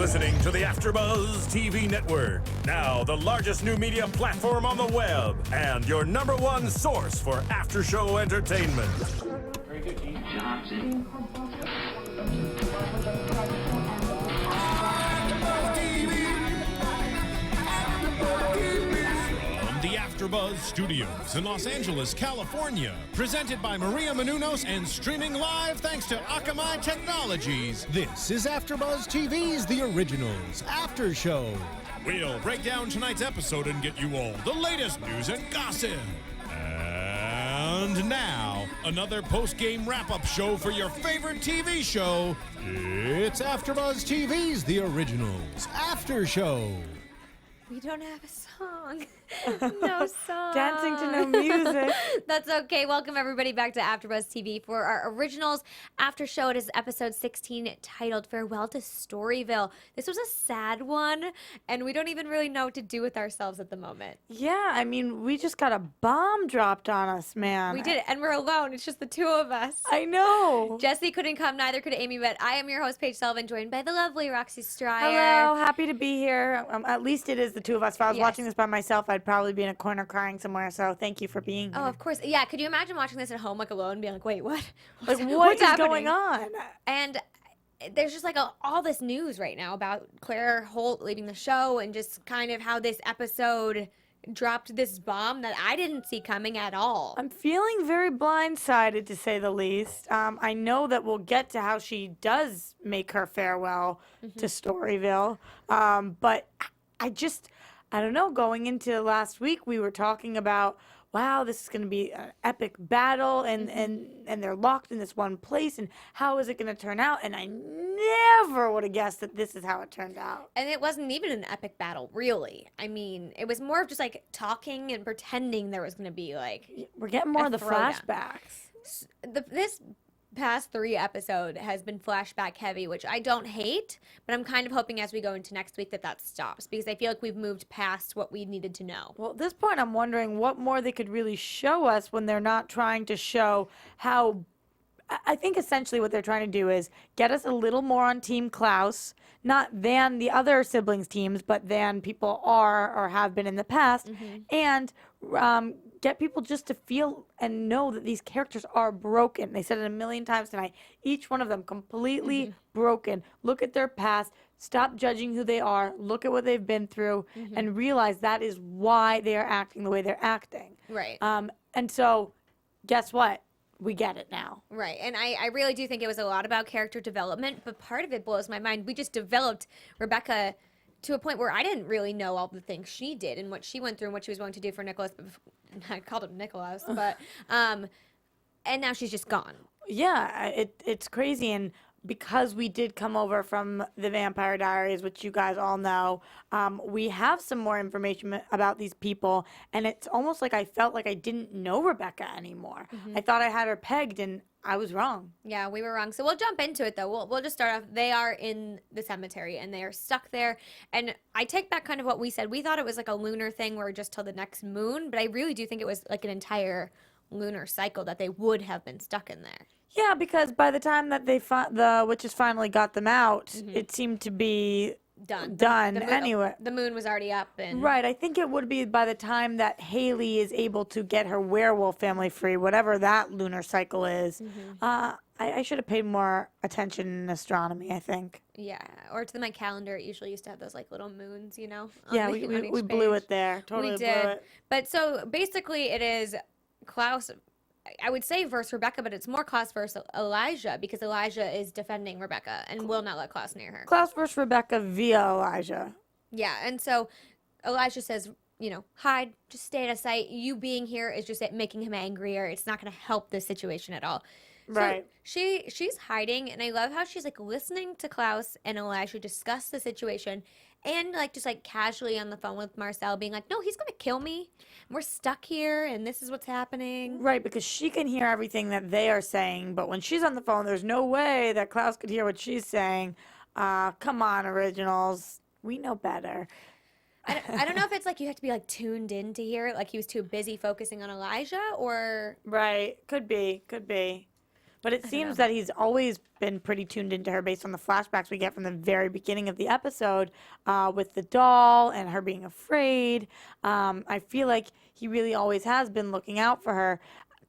listening to the AfterBuzz TV network. Now, the largest new media platform on the web and your #1 source for after-show entertainment. Very good, Keith. Johnson. From the AfterBuzz Studios in Los Angeles, California, presented by Maria Menounos and streaming live thanks to Akamai Technologies. This is AfterBuzz TV's The Originals After Show. We'll break down tonight's episode and get you all the latest news and gossip. And now, another post-game wrap-up show for your favorite TV show. It's AfterBuzz TV's The Originals After Show. We don't have a song. No song. Dancing to no music. That's okay. Welcome everybody back to AfterBuzz TV for our Originals After Show. It is episode 16 titled Farewell to Storyville. This was a sad one, and we don't even really know what to do with ourselves at the moment. Yeah, I mean, we just got a bomb dropped on us, man. We did it, and we're alone. It's just the two of us. I know. Jesse couldn't come, neither could Amy, but I am your host, Paige Sullivan, joined by the lovely Roxy Striar. Hello, happy to be here. At least it is the two of us. If I was Yes. watching this by myself, I'd probably be in a corner crying somewhere, so thank you for being here. Oh, of course. Yeah, could you imagine watching this at home, like, alone, and being like, wait, what? Like, what what's is happening? going on? And there's just like all this news right now about Claire Holt leaving the show and just kind of how this episode dropped this bomb that I didn't see coming at all. I'm feeling very blindsided, to say the least. I know that we'll get to how she does make her farewell to Storyville, but I don't know, going into last week, we were talking about, wow, this is going to be an epic battle, and they're locked in this one place, and how is it going to turn out? And I never would have guessed that this is how it turned out. And it wasn't even an epic battle, really. I mean, it was more of just like talking and pretending there was going to be like We're getting more of the throwdown. flashbacks. This past 3 episode has been flashback heavy, which I don't hate, but I'm kind of hoping as we go into next week that stops, because I feel like we've moved past what we needed to know. Well, at this point, I'm wondering what more they could really show us when they're not trying to show how. I think essentially what they're trying to do is get us a little more on Team Klaus, not than the other siblings' teams, but than people are or have been in the past, and get people just to feel and know that these characters are broken. They said it a million times tonight. Each one of them completely broken. Look at their past. Stop judging who they are. Look at what they've been through and realize that is why they are acting the way they're acting. Right. And so, guess what? We get it now. Right, and I really do think it was a lot about character development, but part of it blows my mind. We just developed Rebekah to a point where I didn't really know all the things she did and what she went through and what she was willing to do for Nicholas. I called him Nicholas, but and now she's just gone. Yeah, it's crazy, and because we did come over from the Vampire Diaries, which you guys all know, we have some more information about these people, and it's almost like I felt like I didn't know Rebekah anymore. I thought I had her pegged, and I was wrong. Yeah, we were wrong. So we'll jump into it, though. We'll just start off. They are in the cemetery, and they are stuck there. And I take back kind of what we said. We thought it was like a lunar thing where just till the next moon, but I really do think it was like an entire lunar cycle that they would have been stuck in there. Yeah, because by the time that the witches finally got them out, it seemed to be Done. The moon, anyway. The moon was already up. And Right, I think it would be by the time that Haley is able to get her werewolf family free, whatever that lunar cycle is. I should have paid more attention in astronomy, I think. Yeah, or to my calendar, it usually used to have those like little moons, you know? Yeah, on we each blew page. it there. Totally We blew did. it. But so basically it is Klaus, I would say versus Rebekah, but it's more Klaus versus Elijah, because Elijah is defending Rebekah and will not let Klaus near her. Klaus versus Rebekah via Elijah. Yeah, and so Elijah says, you know, hide, just stay out of sight. You being here is just making him angrier. It's not going to help the situation at all. Right. So she's hiding, and I love how she's like listening to Klaus and Elijah discuss the situation, and like just like casually on the phone with Marcel, being like, "No, he's gonna kill me. We're stuck here, and this is what's happening." Right, because she can hear everything that they are saying, but when she's on the phone, there's no way that Klaus could hear what she's saying. Come on, Originals. We know better. I don't know if it's like you have to be like tuned in to hear it, like he was too busy focusing on Elijah, or Right, could be. But it seems that he's always been pretty tuned into her based on the flashbacks we get from the very beginning of the episode with the doll and her being afraid. I feel like he really always has been looking out for her,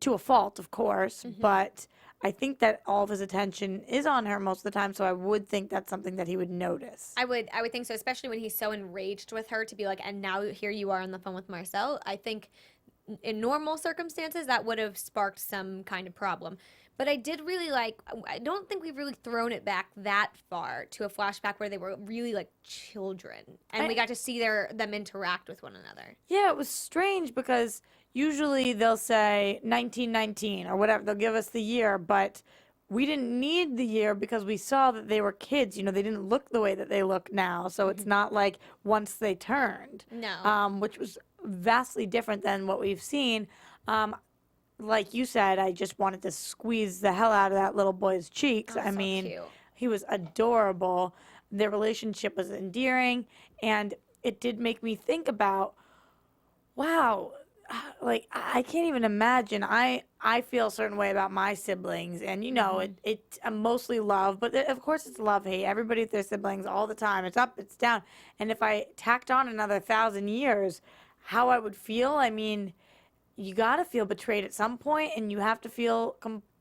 to a fault, of course, but I think that all of his attention is on her most of the time, so I would think that's something that he would notice. I would think so, especially when he's so enraged with her to be like, and now here you are on the phone with Marcel. I think in normal circumstances that would have sparked some kind of problem. But I did really like, I don't think we've really thrown it back that far to a flashback where they were really like children. And we got to see them interact with one another. Yeah, it was strange because usually they'll say 1919 or whatever. They'll give us the year, but we didn't need the year because we saw that they were kids. You know, they didn't look the way that they look now. So it's not like once they turned. No. Which was vastly different than what we've seen. Like you said, I just wanted to squeeze the hell out of that little boy's cheeks. Oh, I so mean, cute. he was adorable. Their relationship was endearing, and it did make me think about, wow, like I can't even imagine. I feel a certain way about my siblings, and you know, it mostly love, but of course it's love hate. Everybody with their siblings all the time. It's up, it's down. And if I tacked on another 1,000 years, how I would feel, I mean, you got to feel betrayed at some point, and you have to feel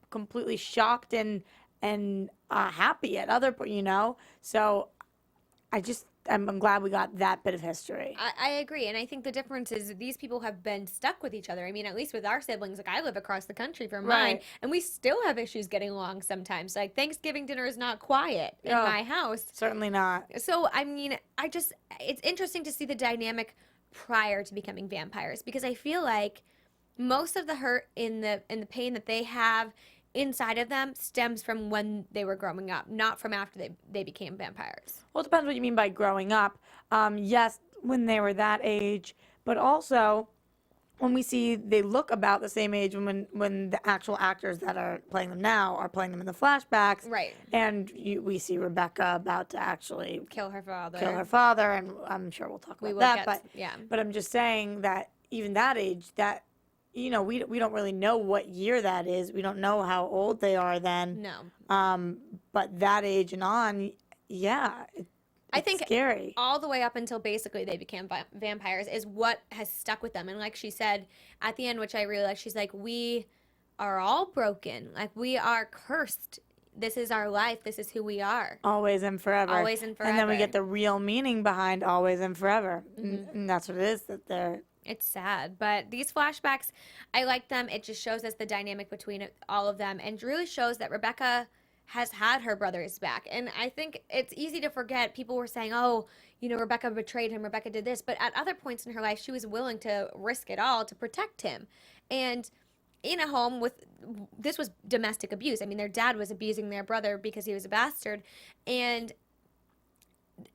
completely shocked and happy at other point, you know? So I'm glad we got that bit of history. I agree, and I think the difference is these people have been stuck with each other. I mean, at least with our siblings, like I live across the country from mine, Right. and we still have issues getting along sometimes. Like Thanksgiving dinner is not quiet in Oh. my house. Certainly not. So, I mean, it's interesting to see the dynamic prior to becoming vampires, because I feel like most of the hurt in the pain that they have inside of them stems from when they were growing up, not from after they became vampires. Well, it depends what you mean by growing up. Yes, when they were that age, but also when we see they look about the same age when the actual actors that are playing them now are playing them in the flashbacks. Right. And we see Rebekah about to actually Kill her father. and I'm sure we'll talk about We will that. get, yeah. But I'm just saying that even that age, that, you know, we don't really know what year that is. We don't know how old they are then. No. But that age and on, yeah, I think scary. all the way up until basically they became vampires is what has stuck with them. And like she said at the end, which I really like, she's like, we are all broken. Like, we are cursed. This is our life. This is who we are. Always and forever. Always and And then we forever. get the real meaning behind always and forever. And that's what it is, that they're... It's sad, but these flashbacks, I like them. It just shows us the dynamic between all of them, and really shows that Rebekah has had her brother's back. And I think it's easy to forget. People were saying, oh, you know, Rebekah betrayed him, Rebekah did this. But at other points in her life, she was willing to risk it all to protect him. And in a home with, this was domestic abuse. I mean, their dad was abusing their brother because he was a bastard. And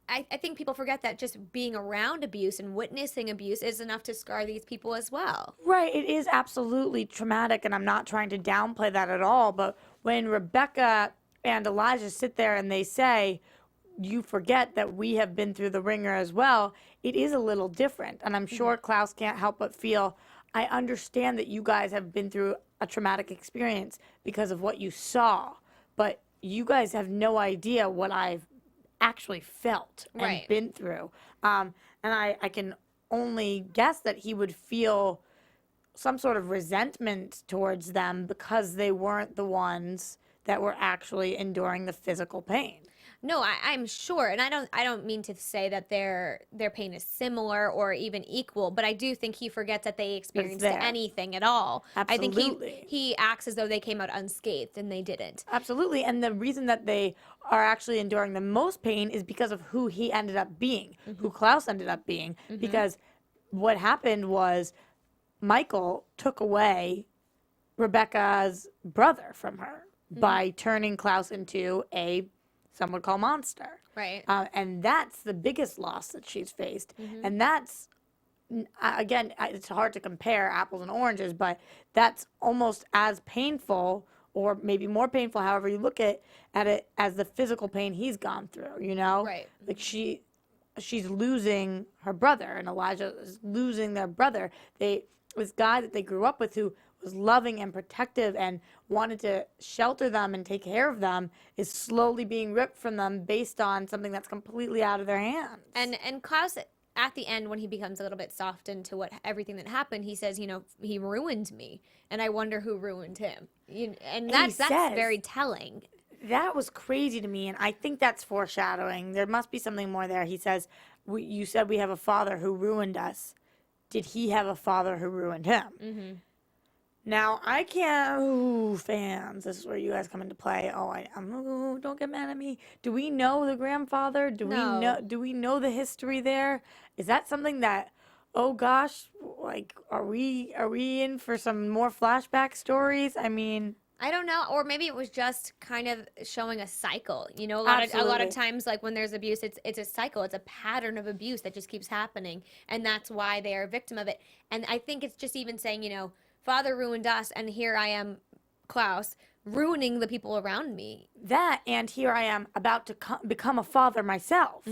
I think people forget that just being around abuse and witnessing abuse is enough to scar these people as well. Right, it is absolutely traumatic, and I'm not trying to downplay that at all, but when Rebekah and Elijah sit there and they say, you forget that we have been through the ringer as well, it is a little different. And I'm sure Klaus can't help but feel, I understand that you guys have been through a traumatic experience because of what you saw, but you guys have no idea what I've actually felt and Right. been through. And I can only guess that he would feel some sort of resentment towards them because they weren't the ones that were actually enduring the physical pain. No, I'm sure, and I don't mean to say that their pain is similar or even equal, but I do think he forgets that they experienced there. anything at all. I think Absolutely. he acts as though they came out unscathed, and they didn't. Absolutely. And the reason that they are actually enduring the most pain is because of who he ended up being, who Klaus ended up being. Because what happened was Michael took away Rebekah's brother from her by turning Klaus into some would call monster. Right. And that's the biggest loss that she's faced. And that's, again, it's hard to compare apples and oranges, but that's almost as painful, or maybe more painful, however you look at it, as the physical pain he's gone through, you know? Right. Like she's losing her brother, and Elijah is losing their brother. This guy that they grew up with, who was loving and protective and wanted to shelter them and take care of them is slowly being ripped from them based on something that's completely out of their hands. And Klaus, at the end, when he becomes a little bit softened to everything that happened, he says, he ruined me, and I wonder who ruined him. And that's very telling. That was crazy to me, and I think that's foreshadowing. There must be something more there. He says, you said we have a father who ruined us. Did he have a father who ruined him? Mm-hmm. Now, I can't, fans, this is where you guys come into play. Don't get mad at me. Do we know the grandfather? Do we know the history there? Is that something that, oh gosh, like, are we in for some more flashback stories? I mean, I don't know, or maybe it was just kind of showing a cycle. A lot of times, like when there's abuse, it's a cycle, it's a pattern of abuse that just keeps happening, and that's why they are a victim of it. And I think it's just even saying, father ruined us, and here I am, Klaus, ruining the people around me. That, and here I am about to become a father myself,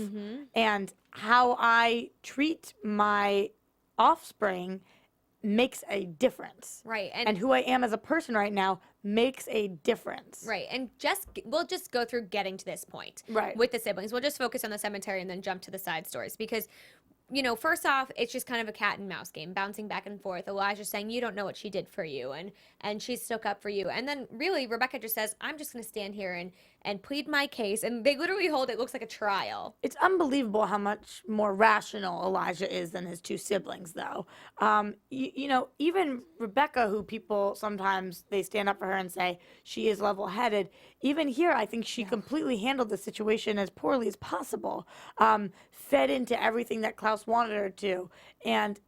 and how I treat my offspring makes a difference. Right. And who I am as a person right now makes a difference. Right. And we'll just go through getting to this point. Right. With the siblings. We'll just focus on the cemetery and then jump to the side stories. Because, first off, it's just kind of a cat and mouse game, bouncing back and forth. Elijah's saying, you don't know what she did for you. And she stuck up for you. And then really, Rebekah just says, I'm just going to stand here and plead my case. And they literally hold it looks like a trial. It's unbelievable how much more rational Elijah is than his two siblings, though. Even Rebekah, who people sometimes, they stand up for her and say she is level-headed, even here, I think she completely handled the situation as poorly as possible, fed into everything that Klaus wanted her to. And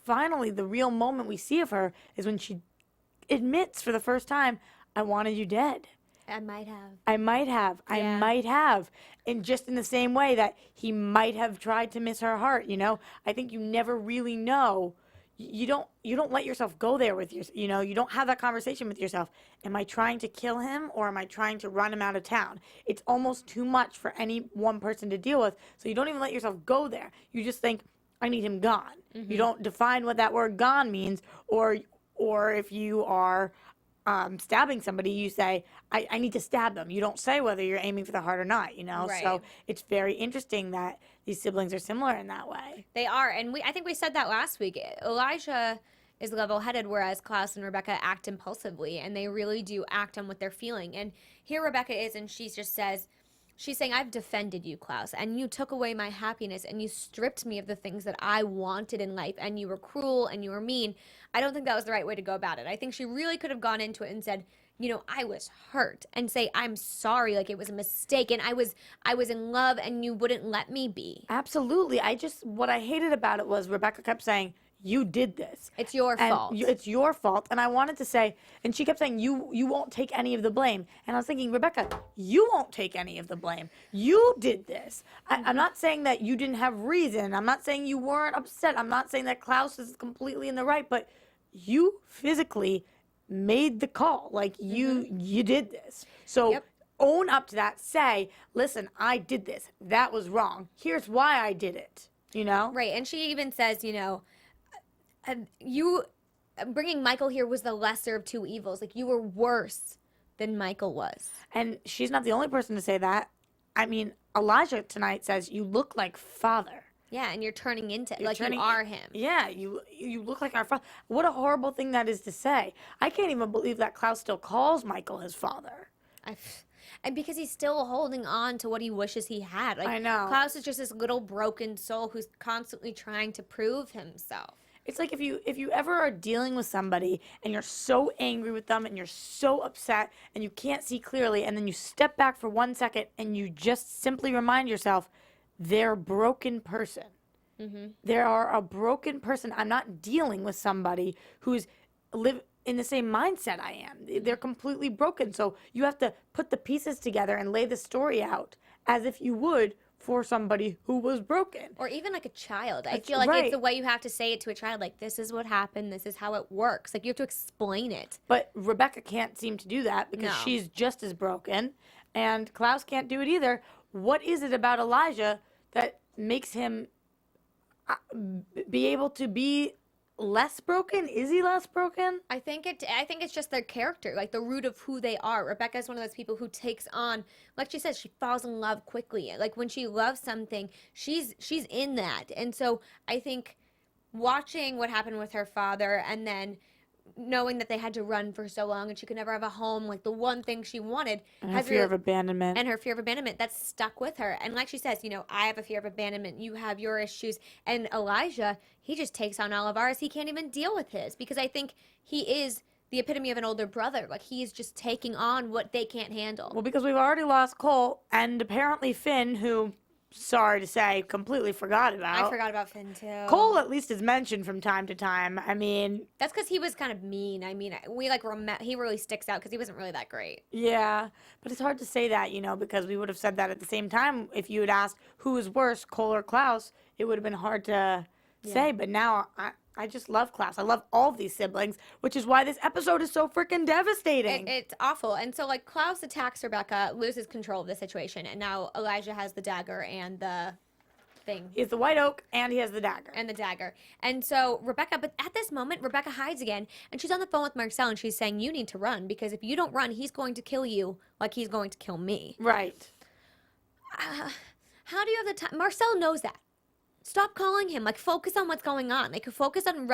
finally, the real moment we see of her is when she admits for the first time, I wanted you dead. I might have. I might have. And just in the same way that he might have tried to miss her heart, I think you never really know. You don't let yourself go there with you don't have that conversation with yourself. Am I trying to kill him or am I trying to run him out of town? It's almost too much for any one person to deal with. So you don't even let yourself go there. You just think, I need him gone. Mm-hmm. You don't define what that word gone means, or if you are stabbing somebody, you say, I need to stab them. You don't say whether you're aiming for the heart or not, Right. So it's very interesting that these siblings are similar in that way. They are, and I think we said that last week. Elijah is level-headed, whereas Klaus and Rebekah act impulsively, and they really do act on what they're feeling. And here Rebekah is, and she just says, she's saying, I've defended you, Klaus, and you took away my happiness, and you stripped me of the things that I wanted in life, and you were cruel, and you were mean. I don't think that was the right way to go about it. I think she really could have gone into it and said, I was hurt, and say, I'm sorry, like it was a mistake, and I was in love, and you wouldn't let me be. Absolutely. What I hated about it was Rebekah kept saying, you did this. It's your fault. It's your fault. And I wanted to say, and she kept saying, you won't take any of the blame. And I was thinking, Rebekah, you won't take any of the blame. You did this. I'm not saying that you didn't have reason. I'm not saying you weren't upset. I'm not saying that Klaus is completely in the right, but you physically made the call. Like you did this. So own up to that. Say, listen, I did this. That was wrong. Here's why I did it. Right. And she even says, you bringing Michael here was the lesser of two evils. Like you were worse than Michael was. And she's not the only person to say that. I mean, Elijah tonight says you look like father. Yeah, and you're turning into you are him. Yeah, you look like our father. What a horrible thing that is to say. I can't even believe that Klaus still calls Michael his father. And because he's still holding on to what he wishes he had. Like, I know. Klaus is just this little broken soul who's constantly trying to prove himself. It's like if you ever are dealing with somebody and you're so angry with them and you're so upset and you can't see clearly, and then you step back for 1 second and you just simply remind yourself, they're a broken person. Mm-hmm. They are a broken person. I'm not dealing with somebody who's live in the same mindset I am. They're completely broken. So you have to put the pieces together and lay the story out as if you would for somebody who was broken. Or even like a child. I feel like it's the way you have to say it to a child. Like, this is what happened. This is how it works. Like, you have to explain it. But Rebekah can't seem to do that because she's just as broken. And Klaus can't do it either. What is it about Elijah that makes him be able to be less broken? Is he less broken? I think it's just their character, like the root of who they are. Rebekah is one of those people who takes on, like she says, she falls in love quickly. Like when she loves something, she's in that. And so I think watching what happened with her father and then knowing that they had to run for so long and she could never have a home, like the one thing she wanted, And her fear of abandonment. and her fear of abandonment, that's stuck with her. And like she says, I have a fear of abandonment, you have your issues, and Elijah, he just takes on all of ours. He can't even deal with his, because I think he is the epitome of an older brother. Like he's just taking on what they can't handle. Well, because we've already lost Cole and apparently Finn, who, sorry to say, completely forgot about. I forgot about Finn too. Cole at least is mentioned from time to time. I mean, that's because he was kind of mean. I mean, he really sticks out because he wasn't really that great. yeah, but it's hard to say that, because we would have said that at the same time. If you had asked who was worse, Cole or Klaus, it would have been hard to say. But now I just love Klaus. I love all of these siblings, which is why this episode is so freaking devastating. It's awful. And so, like, Klaus attacks Rebekah, loses control of the situation, and now Elijah has the dagger and the thing. He has the white oak, and he has the dagger. And so Rebekah, but at this moment, Rebekah hides again, and she's on the phone with Marcel, and she's saying, you need to run, because if you don't run, he's going to kill you like he's going to kill me. Right. How do you have the time? Marcel knows that. Stop calling him. Like, focus on what's going on. Like, focus on,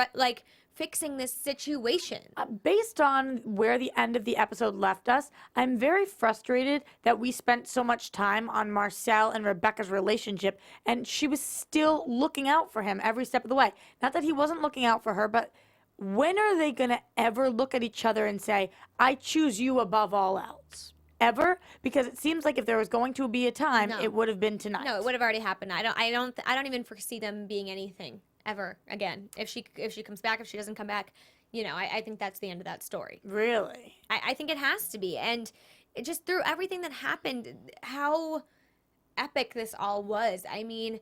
fixing this situation. Based on where the end of the episode left us, I'm very frustrated that we spent so much time on Marcel and Rebekah's relationship, and she was still looking out for him every step of the way. Not that he wasn't looking out for her, but when are they going to ever look at each other and say, I choose you above all else? Ever? Because it seems like if there was going to be a time, it would have been tonight. No, it would have already happened. I don't even foresee them being anything ever again. If she comes back, if she doesn't come back, I think that's the end of that story. Really? I think it has to be. And it just through everything that happened, how epic this all was. I mean,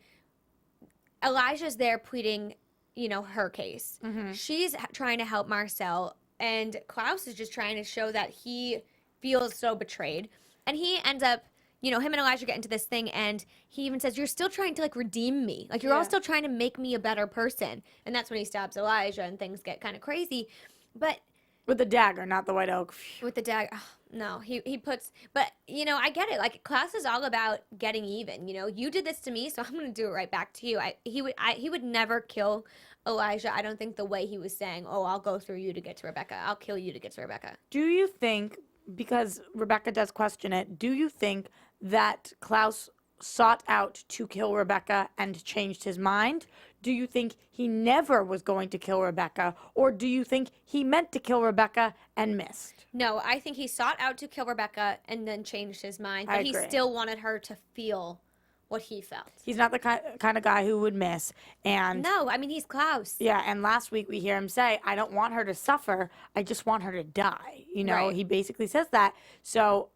Elijah's there pleading, her case. Mm-hmm. She's trying to help Marcel, and Klaus is just trying to show that he feels so betrayed. And he ends up, him and Elijah get into this thing, and he even says, you're still trying to, redeem me. Like, you're all still trying to make me a better person. And that's when he stabs Elijah, and things get kind of crazy. But with the dagger, not the white oak. With the dagger. Oh, no, he puts, but, I get it. Like, Klaus is all about getting even. You did this to me, so I'm going to do it right back to you. He would never kill Elijah. I don't think the way he was saying, oh, I'll go through you to get to Rebekah. I'll kill you to get to Rebekah. Do you think, because Rebekah does question it, do you think that Klaus sought out to kill Rebekah and changed his mind? Do you think he never was going to kill Rebekah? Or do you think he meant to kill Rebekah and missed? No, I think he sought out to kill Rebekah and then changed his mind. But he still wanted her to feel what he felt. He's not the kind of guy who would miss. And no, I mean, he's Klaus. Yeah, and last week we hear him say, I don't want her to suffer, I just want her to die. Right. He basically says that. So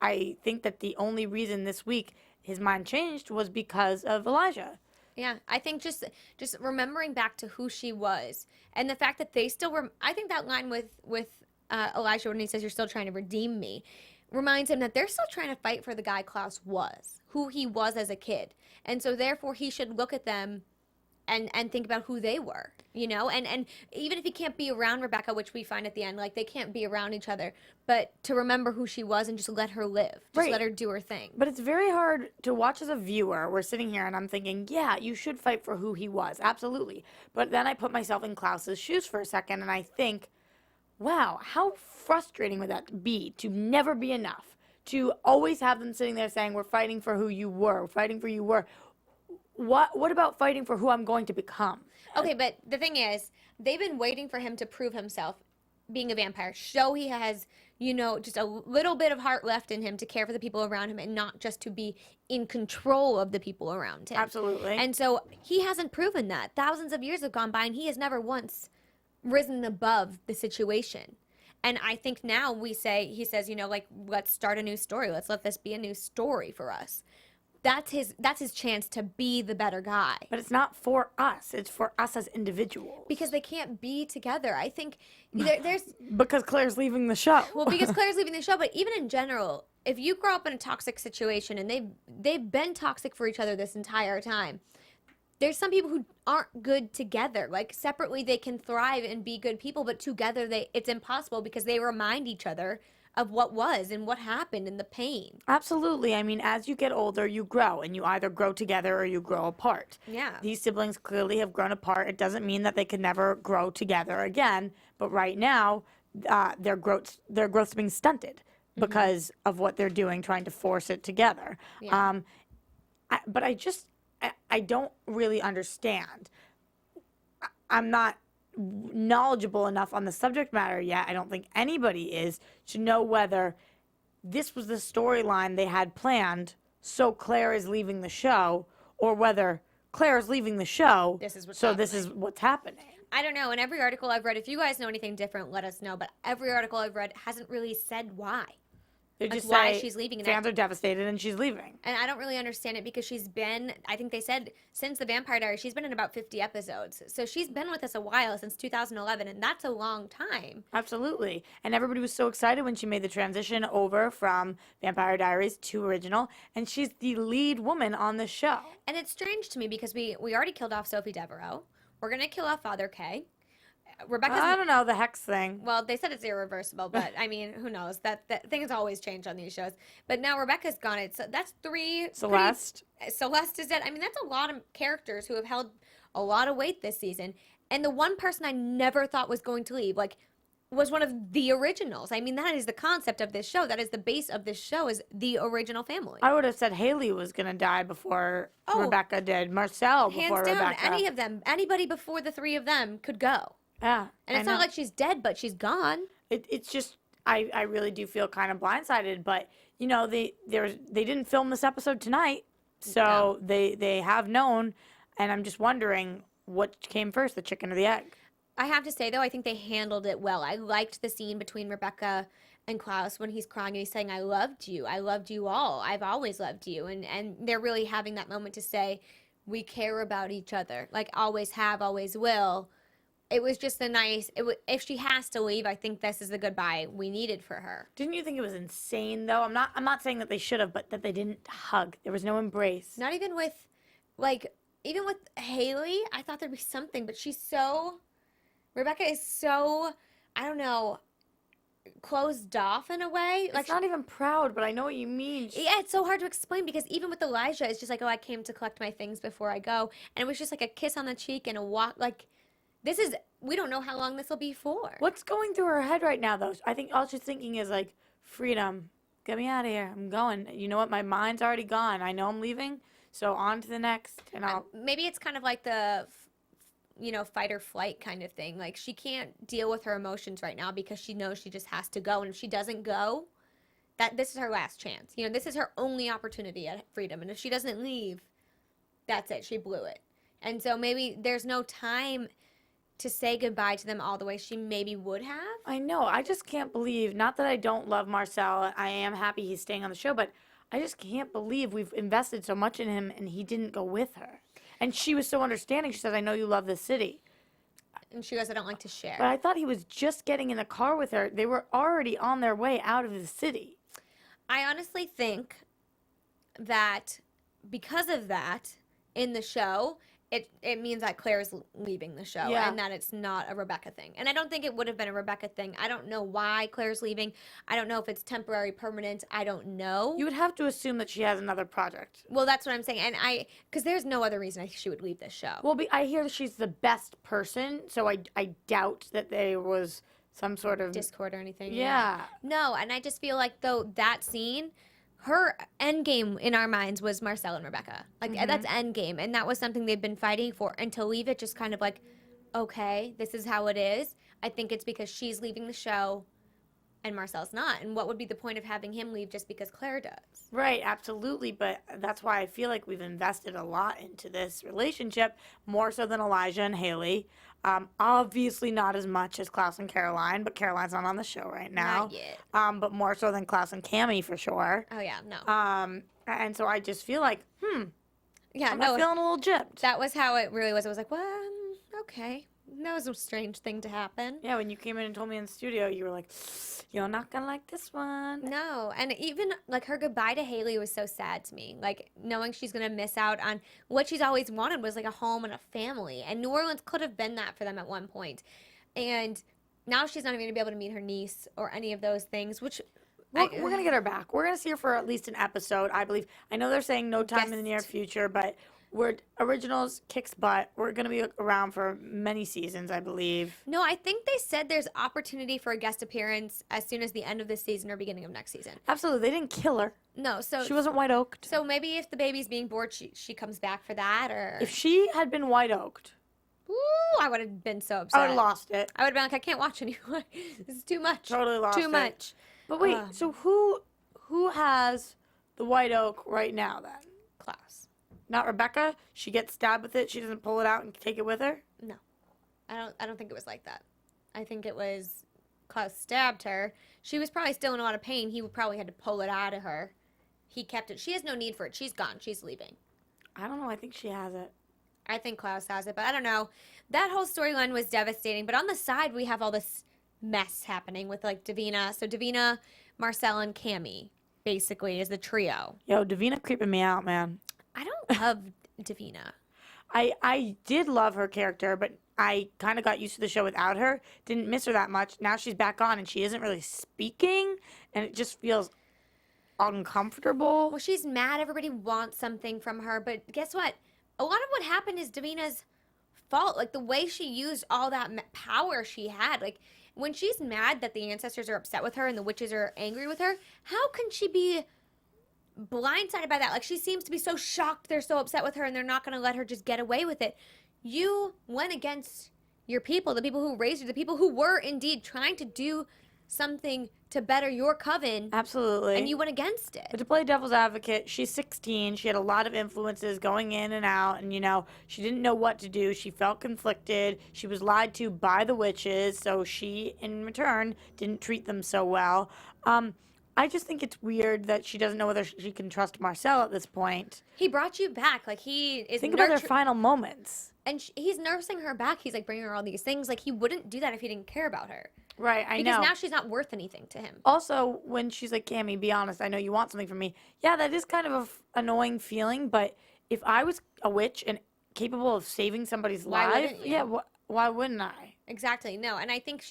I think that the only reason this week his mind changed was because of Elijah. Yeah, I think just remembering back to who she was, and the fact that they still were, I think that line with Elijah when he says, you're still trying to redeem me, reminds him that they're still trying to fight for the guy Klaus was, who he was as a kid. And so therefore he should look at them and think about who they were, and even if he can't be around Rebekah, which we find at the end, like they can't be around each other, but to remember who she was and just let her live, just let her do her thing. But it's very hard to watch as a viewer. We're sitting here and I'm thinking, yeah, you should fight for who he was, absolutely. But then I put myself in Klaus's shoes for a second and I think, wow, how frustrating would that be to never be enough, to always have them sitting there saying, we're fighting for who you were, we're fighting for you were. What about fighting for who I'm going to become? Okay, but the thing is, they've been waiting for him to prove himself being a vampire, show he has, just a little bit of heart left in him to care for the people around him and not just to be in control of the people around him. Absolutely. And so he hasn't proven that. Thousands of years have gone by and he has never once risen above the situation. And I think now he says, let's start a new story. Let's let this be a new story for us. That's his chance to be the better guy. But it's not for us. It's for us as individuals. Because they can't be together. I think there's... Because Claire's leaving the show. Well, because Claire's leaving the show, but even in general, if you grow up in a toxic situation and they've been toxic for each other this entire time, there's some people who aren't good together. Like separately they can thrive and be good people, but together it's impossible because they remind each other of what was and what happened and the pain. Absolutely. I mean, as you get older, you grow, and you either grow together or you grow apart. Yeah. These siblings clearly have grown apart. It doesn't mean that they could never grow together again, but right now, their growth's being stunted because of what they're doing, trying to force it together. Yeah. But I don't really understand. I'm not knowledgeable enough on the subject matter yet. I don't think anybody is to know whether this was the storyline they had planned, so Claire is leaving the show, or whether Claire is leaving the show, This is what's this is what's happening. I don't know. In every article I've read, if you guys know anything different, let us know. But every article I've read hasn't really said why. They Like just why say she's leaving. And fans are devastated and she's leaving. And I don't really understand it because she's been, I think they said, since The Vampire Diaries, she's been in about 50 episodes. So she's been with us a while, since 2011, and that's a long time. Absolutely. And everybody was so excited when she made the transition over from Vampire Diaries to original, and she's the lead woman on the show. And it's strange to me because we already killed off Sophie Devereaux. We're going to kill off Father K. Rebecca's... I don't know, the hex thing. Well, they said it's irreversible, but I mean, who knows? That things always change on these shows. But now Rebecca's gone. That's 3. Celeste. Celeste is dead. I mean, that's a lot of characters who have held a lot of weight this season. And the one person I never thought was going to leave, was one of the originals. I mean, that is the concept of this show. That is the base of this show, is the original family. I would have said Haley was going to die before Rebekah did. Marcel before Hands down, Rebekah. any of them, anybody before the 3 of them could go. Yeah. And it's not like she's dead, but she's gone. It's just, I really do feel kind of blindsided, but, you know, they didn't film this episode tonight, so they have known, and I'm just wondering what came first, the chicken or the egg? I have to say, though, I think they handled it well. I liked the scene between Rebekah and Klaus when he's crying and he's saying, I loved you all, I've always loved you, and they're really having that moment to say, we care about each other, like always have, always will. It was just a nice, if she has to leave, I think this is the goodbye we needed for her. Didn't you think it was insane, though? I'm not saying that they should have, but that they didn't hug. There was no embrace. Not even with, even with Haley, I thought there'd be something, but Rebekah is so, I don't know, closed off in a way. It's not even proud, but I know what you mean. Yeah, it's so hard to explain because even with Elijah, it's just like, oh, I came to collect my things before I go. And it was just like a kiss on the cheek and a walk, we don't know how long this will be for. What's going through her head right now, though? I think all she's thinking is, freedom. Get me out of here. I'm going. You know what? My mind's already gone. I know I'm leaving, so on to the next. And maybe it's kind of like the, fight or flight kind of thing. Like, she can't deal with her emotions right now because she knows she just has to go. And if she doesn't go, this is her last chance. This is her only opportunity at freedom. And if she doesn't leave, that's it. She blew it. And so maybe there's no time to say goodbye to them all the way she maybe would have. I know. I just can't believe, not that I don't love Marcel. I am happy he's staying on the show, but I just can't believe we've invested so much in him and he didn't go with her. And she was so understanding. She said, I know you love this city. And she goes, I don't like to share. But I thought he was just getting in the car with her. They were already on their way out of the city. I honestly think that because of that, in the show, it means that Claire's leaving the show and that it's not a Rebekah thing. And I don't think it would have been a Rebekah thing. I don't know why Claire's leaving. I don't know if it's temporary, permanent. I don't know. You would have to assume that she has another project. Well, that's what I'm saying. And because there's no other reason she would leave this show. Well, I hear that she's the best person, so I doubt that there was some sort of discord or anything. Yeah. No, and I just feel like, though, that scene, her end game in our minds was Marcel and Rebekah. That's end game. And that was something they've been fighting for. And to leave it just kind of like, okay, this is how it is. I think it's because she's leaving the show and Marcel's not. And what would be the point of having him leave just because Claire does? Right, absolutely. But that's why I feel like we've invested a lot into this relationship, more so than Elijah and Haley. Obviously not as much as Klaus and Caroline, but Caroline's not on the show right now. Not yet. But more so than Klaus and Cammie for sure. Oh, yeah, no. And so I just feel like, yeah, I'm feeling a little gypped. That was how it really was. It was like, well, okay. That was a strange thing to happen. Yeah, when you came in and told me in the studio, you were like, you're not gonna like this one. No, and even like her goodbye to Haley was so sad to me. Like knowing she's gonna miss out on what she's always wanted was like a home and a family, and New Orleans could have been that for them at one point. And now she's not even gonna be able to meet her niece or any of those things, which We're going to get her back. We're going to see her for at least an episode, I believe. I know they're saying no time in the near future, but we're originals kicks butt. We're going to be around for many seasons, I believe. No, I think they said there's opportunity for a guest appearance as soon as the end of this season or beginning of next season. Absolutely. They didn't kill her. No, so She wasn't white oaked. So maybe if the baby's being bored, she comes back for that, or If she had been white oaked, ooh, I would have been so upset. I would have lost it. I would have been like, I can't watch anymore. This is too much. Totally lost Too it. much. But wait, so who has the white oak right now then? Klaus. Not Rebekah? She gets stabbed with it. She doesn't pull it out and take it with her? No, I don't think it was like that. I think it was Klaus stabbed her. She was probably still in a lot of pain. He probably had to pull it out of her. He kept it. She has no need for it. She's gone. She's leaving. I don't know. I think she has it. I think Klaus has it, but I don't know. That whole storyline was devastating. But on the side, we have all this mess happening with like Davina. So Davina, Marcel, and Cammy basically is the trio. Yo, Davina creeping me out, man. I don't love Davina. I did love her character, but I kind of got used to the show without her. Didn't miss her that much. Now she's back on and she isn't really speaking, and it just feels uncomfortable. Well, she's mad. Everybody wants something from her. But guess what? A lot of what happened is Davina's fault. Like the way she used all that power she had. Like when she's mad that the ancestors are upset with her and the witches are angry with her, how can she be blindsided by that? Like she seems to be so shocked they're so upset with her and they're not going to let her just get away with it. You went against your people, the people who raised you, the people who were indeed trying to do something to better your coven. Absolutely. And you went against it. But to play devil's advocate, she's 16. She had a lot of influences going in and out, and, you know, she didn't know what to do. She felt conflicted. She was lied to by the witches, so she, in return, didn't treat them so well. I just think it's weird that she doesn't know whether she can trust Marcel at this point. He brought you back. Like, he is Think about their final moments. And he's nursing her back. He's, like, bringing her all these things. Like, he wouldn't do that if he didn't care about her. Right, I know. Because now she's not worth anything to him. Also, when she's like, Cammy, be honest, I know you want something from me. Yeah, that is kind of an annoying feeling, but if I was a witch and capable of saving somebody's Why life, wouldn't you? yeah, why wouldn't I? Exactly. No, and I think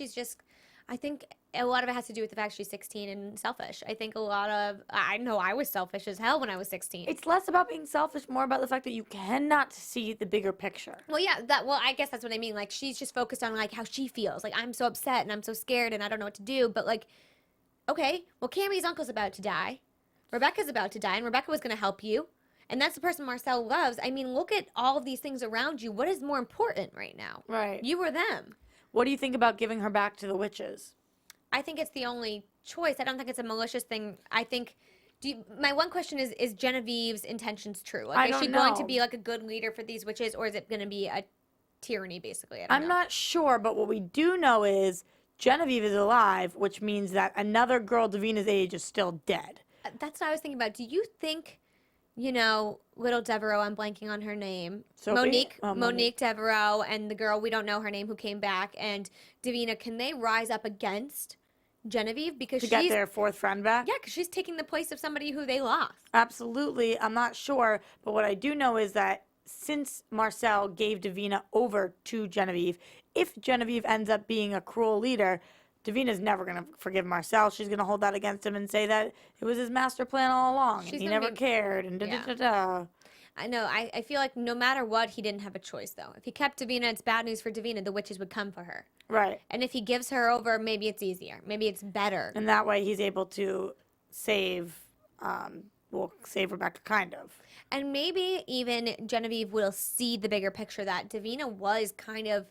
I think a lot of it has to do with the fact she's 16 and selfish. I think I know I was selfish as hell when I was 16. It's less about being selfish, more about the fact that you cannot see the bigger picture. Well, yeah, I guess that's what I mean. Like, she's just focused on, like, how she feels. Like, I'm so upset and I'm so scared and I don't know what to do. But, like, okay, well, Cammy's uncle's about to die. Rebekah's about to die, and Rebekah was going to help you. And that's the person Marcel loves. I mean, look at all of these things around you. What is more important right now? Right. You or them. What do you think about giving her back to the witches? I think it's the only choice. I don't think it's a malicious thing. I think... my one question is Genevieve's intentions true? Like, is she going to be like a good leader for these witches, or is it going to be a tyranny, basically? I don't know. I'm not sure, but what we do know is Genevieve is alive, which means that another girl Davina's age is still dead. That's what I was thinking about. Do you think, little Devereaux, I'm blanking on her name. Sophie? Monique Devereaux, and the girl, we don't know her name, who came back, and Davina, can they rise up against Genevieve? Because to get their fourth friend back? Yeah, because she's taking the place of somebody who they lost. Absolutely. I'm not sure, but what I do know is that since Marcel gave Davina over to Genevieve, if Genevieve ends up being a cruel leader, Davina's never going to forgive Marcel. She's going to hold that against him and say that it was his master plan all along, and he never cared, and da-da-da-da. I know. I feel like no matter what, he didn't have a choice, though. If he kept Davina, it's bad news for Davina. The witches would come for her. Right. And if he gives her over, maybe it's easier. Maybe it's better. And that way he's able to save Rebekah, kind of. And maybe even Genevieve will see the bigger picture that Davina was kind of...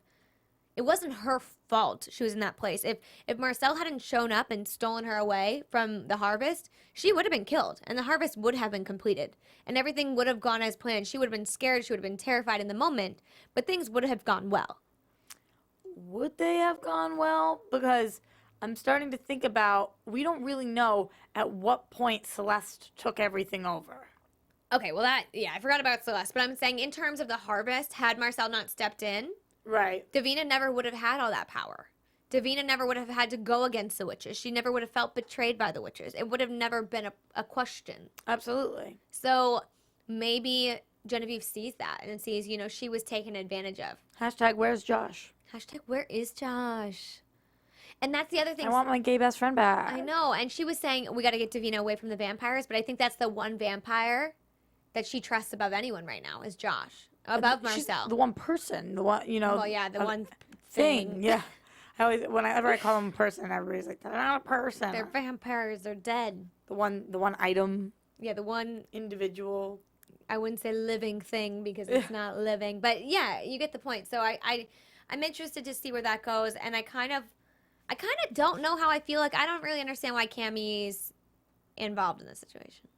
It wasn't her fault she was in that place. If Marcel hadn't shown up and stolen her away from the harvest, she would have been killed, and the harvest would have been completed, and everything would have gone as planned. She would have been scared. She would have been terrified in the moment, but things would have gone well. Would they have gone well? Because I'm starting to think about, we don't really know at what point Celeste took everything over. Okay, well I forgot about Celeste, but I'm saying in terms of the harvest, had Marcel not stepped in, Right. Davina never would have had all that power. Davina never would have had to go against the witches. She never would have felt betrayed by the witches. It would have never been a question. Absolutely. So maybe Genevieve sees that and sees, she was taken advantage of. Hashtag where's Josh? Hashtag where is Josh? And that's the other thing. I want my gay best friend back. I know. And she was saying we got to get Davina away from the vampires, but I think that's the one vampire that she trusts above anyone right now is Josh. Above She's Marcel. the one person, the one, Well, yeah, the one thing. Yeah. Whenever I call them a person, everybody's like, they're not a person. They're vampires. They're dead. The one item. Yeah, the one Individual. I wouldn't say living thing because it's not living, but yeah, you get the point. So I'm interested to see where that goes, and I kind of don't know how I feel. Like I don't really understand why Cammie's involved in this situation.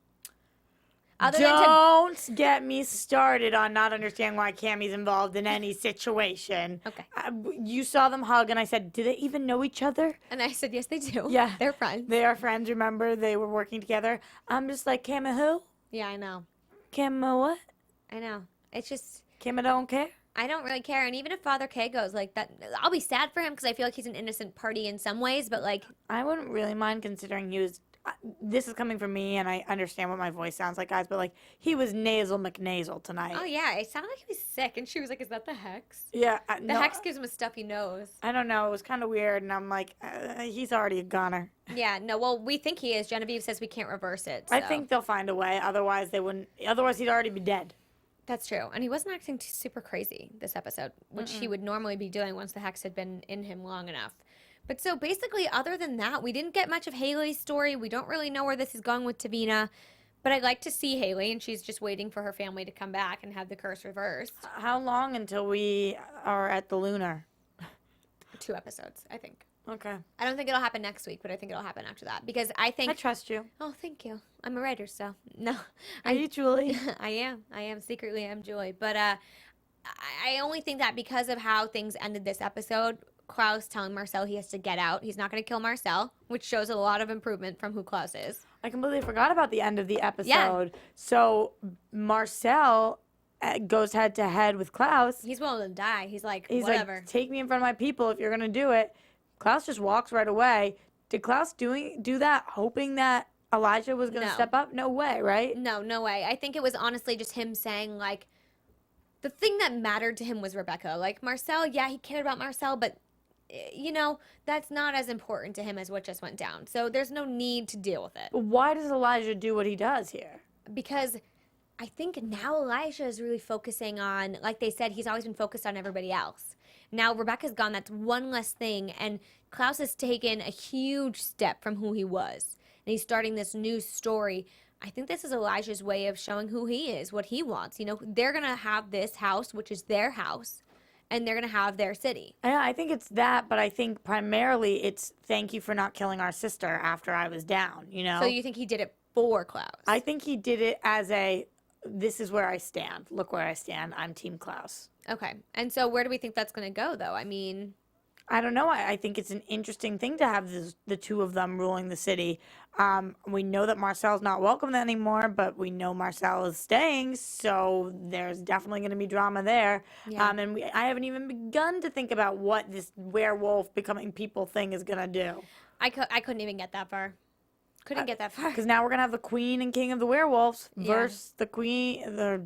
Don't get me started on not understanding why Cammie's involved in any situation. Okay. You saw them hug, and I said, do they even know each other? And I said, yes, they do. Yeah. They're friends. They are friends, remember? They were working together. I'm just like, Cammie who? Yeah, I know. Cammie what? I know. It's just, Cammie don't care? I don't really care. And even if Father K goes like that, I'll be sad for him because I feel like he's an innocent party in some ways, but like. I wouldn't really mind considering he was. This is coming from me, and I understand what my voice sounds like, guys, but like he was nasal McNasal tonight. Oh, yeah. It sounded like he was sick. And she was like, is that the hex? Yeah. The hex gives him a stuffy nose. I don't know. It was kind of weird, and I'm like, he's already a goner. Yeah, no, well, we think he is. Genevieve says we can't reverse it. I so. think they'll find a way. Otherwise, they wouldn't. Otherwise, he'd already be dead. That's true. And he wasn't acting super crazy this episode, which he would normally be doing once the hex had been in him long enough. But so basically, other than that, we didn't get much of Haley's story. We don't really know where this is going with Davina. But I'd like to see Haley, and she's just waiting for her family to come back and have the curse reversed. How long until we are at the lunar? 2 episodes, I think. Okay. I don't think it'll happen next week, but I think it'll happen after that. Because I think... I trust you. Oh, thank you. I'm a writer, so... No. Are you, Julie? I am. Secretly, I'm Julie. But I only think that because of how things ended this episode... Klaus telling Marcel he has to get out. He's not going to kill Marcel, which shows a lot of improvement from who Klaus is. I completely forgot about the end of the episode. Yeah. So Marcel goes head to head with Klaus. He's willing to die. He's like, whatever. Like, take me in front of my people if you're going to do it. Klaus just walks right away. Did Klaus do that hoping that Elijah was going to step up? No way, right? No way. I think it was honestly just him saying, like, the thing that mattered to him was Rebekah. Like, Marcel, yeah, he cared about Marcel, but... that's not as important to him as what just went down. So there's no need to deal with it. But why does Elijah do what he does here? Because I think now Elijah is really focusing on, like they said, he's always been focused on everybody else. Now Rebekah's gone. That's one less thing. And Klaus has taken a huge step from who he was. And he's starting this new story. I think this is Elijah's way of showing who he is, what he wants. They're going to have this house, which is their house. And they're going to have their city. Yeah, I think it's that, but I think primarily it's thank you for not killing our sister after I was down, So you think he did it for Klaus? I think he did it as this is where I stand. Look where I stand. I'm Team Klaus. Okay. And so where do we think that's going to go, though? I mean... I don't know. I think it's an interesting thing to have the two of them ruling the city. We know that Marcel's not welcome anymore, but we know Marcel is staying, so there's definitely going to be drama there. Yeah. And I haven't even begun to think about what this werewolf becoming people thing is going to do. I couldn't even get that far. Couldn't get that far. Because now we're going to have the queen and king of the werewolves Yeah. versus the queen, the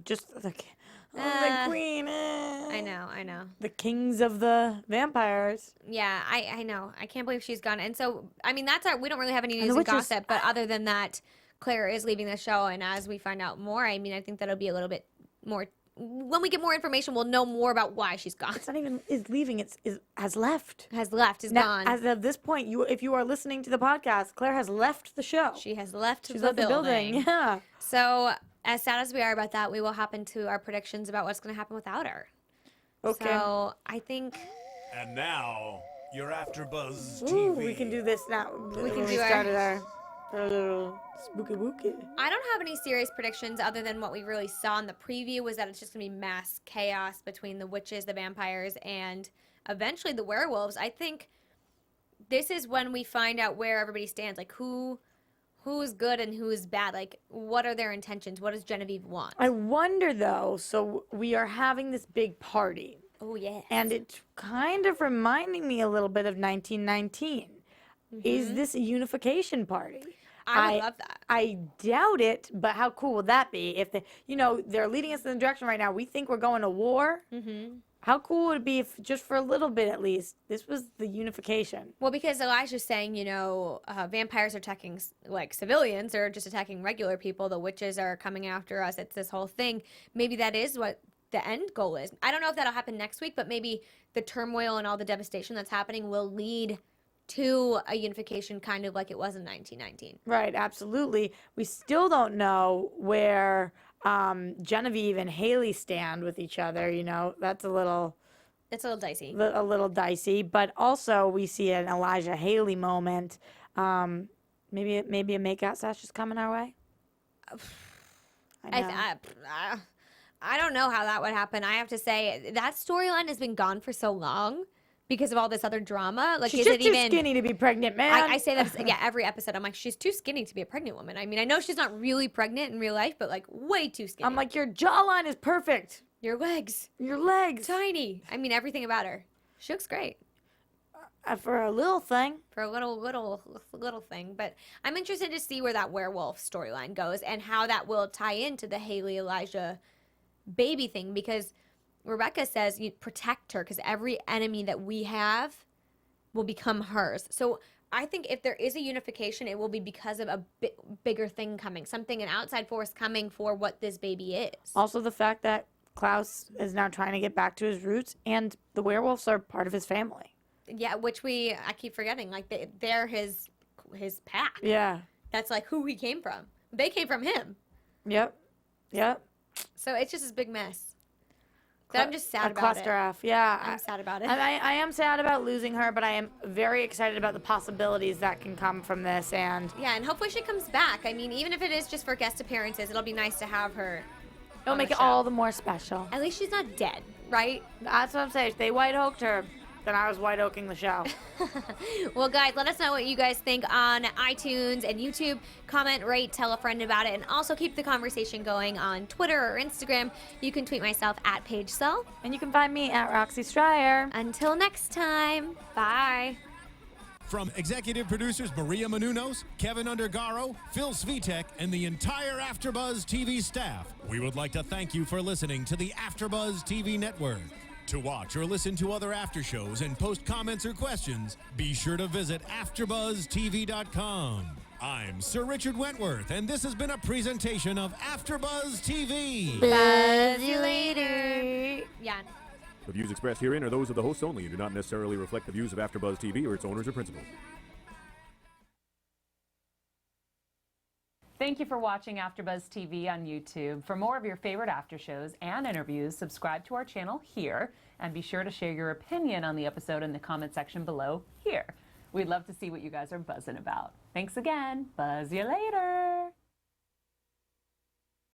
queen. I know. The kings of the vampires. Yeah, I know. I can't believe she's gone. And so, I mean, we don't really have any And news the and witches- gossip, but other than that, Claire is leaving the show, and as we find out more, I mean, I think that'll be a little bit more... When we get more information, we'll know more about why she's gone. It's not even is leaving. Has left. Has left, is Now, gone. as of this point, if you are listening to the podcast, Claire has left the show. She has left She's the left building. the building. Yeah. So, as sad as we are about that, we will hop into our predictions about what's going to happen without her. Okay. So, I think... And now, your AfterBuzz Ooh, TV. we can do this now. We can do started our little spooky wooky. I don't have any serious predictions other than what we really saw in the preview was that it's just going to be mass chaos between the witches, the vampires, and eventually the werewolves. I think this is when we find out where everybody stands. Like, who's good and who's bad. Like, what are their intentions? What does Genevieve want? I wonder, though, so we are having this big party. Oh, yes. And it's kind of reminding me a little bit of 1919. Is this a unification party? I would love that. I doubt it, but how cool would that be if they're leading us in the direction right now. We think we're going to war. How cool would it be if just for a little bit at least, this was the unification? Well, because Elijah's saying, vampires are attacking like civilians or just attacking regular people. The witches are coming after us. It's this whole thing. Maybe that is what the end goal is. I don't know if that'll happen next week, but maybe the turmoil and all the devastation that's happening will lead to a unification, kind of like it was in 1919. Right, absolutely. We still don't know where Genevieve and Haley stand with each other. That's a little dicey. A little dicey. But also, we see an Elijah Haley moment. Maybe a makeout sesh is coming our way. I don't know how that would happen. I have to say that storyline has been gone for so long because of all this other drama. Like, she's is just it too even skinny to be pregnant, man. I say that every episode. I'm like, she's too skinny to be a pregnant woman. I mean, I know she's not really pregnant in real life, but like way too skinny. I'm like, your jawline is perfect. Your legs Tiny. I mean, everything about her. She looks great. For a little thing. For a little thing. But I'm interested to see where that werewolf storyline goes and how that will tie into the Haley Elijah baby thing, because Rebekah says you protect her because every enemy that we have will become hers. So I think if there is a unification, it will be because of a bigger thing coming, an outside force coming for what this baby is. Also, the fact that Klaus is now trying to get back to his roots, and the werewolves are part of his family. Yeah, which I keep forgetting. Like they're his pack. Yeah. That's like who he came from. They came from him. Yep. So it's just this big mess. That I'm just sad about cluster F. Yeah. I'm sad about it. I am sad about losing her, but I am very excited about the possibilities that can come from this. And yeah, and hopefully she comes back. I mean, even if it is just for guest appearances, it'll be nice to have her. It'll make it all the more special. At least she's not dead, right? That's what I'm saying. If they white oaked her, then I was white oaking the show. Well, guys, let us know what you guys think on iTunes and YouTube. Comment, rate, tell a friend about it, and also keep the conversation going on Twitter or Instagram. You can tweet myself at Paige Sullivan. And you can find me at Roxy Striar. Until next time, bye. From executive producers Maria Menounos, Kevin Undergaro, Phil Svitek, and the entire AfterBuzz TV staff, we would like to thank you for listening to the AfterBuzz TV network. To watch or listen to other after shows and post comments or questions, be sure to visit AfterBuzzTV.com. I'm Sir Richard Wentworth, and this has been a presentation of AfterBuzz TV. Buzz you later. Yeah. The views expressed herein are those of the hosts only and do not necessarily reflect the views of AfterBuzz TV or its owners or principals. Thank you for watching AfterBuzz TV on YouTube. For more of your favorite after shows and interviews, subscribe to our channel here, and be sure to share your opinion on the episode in the comment section below here. We'd love to see what you guys are buzzing about. Thanks again. Buzz you later.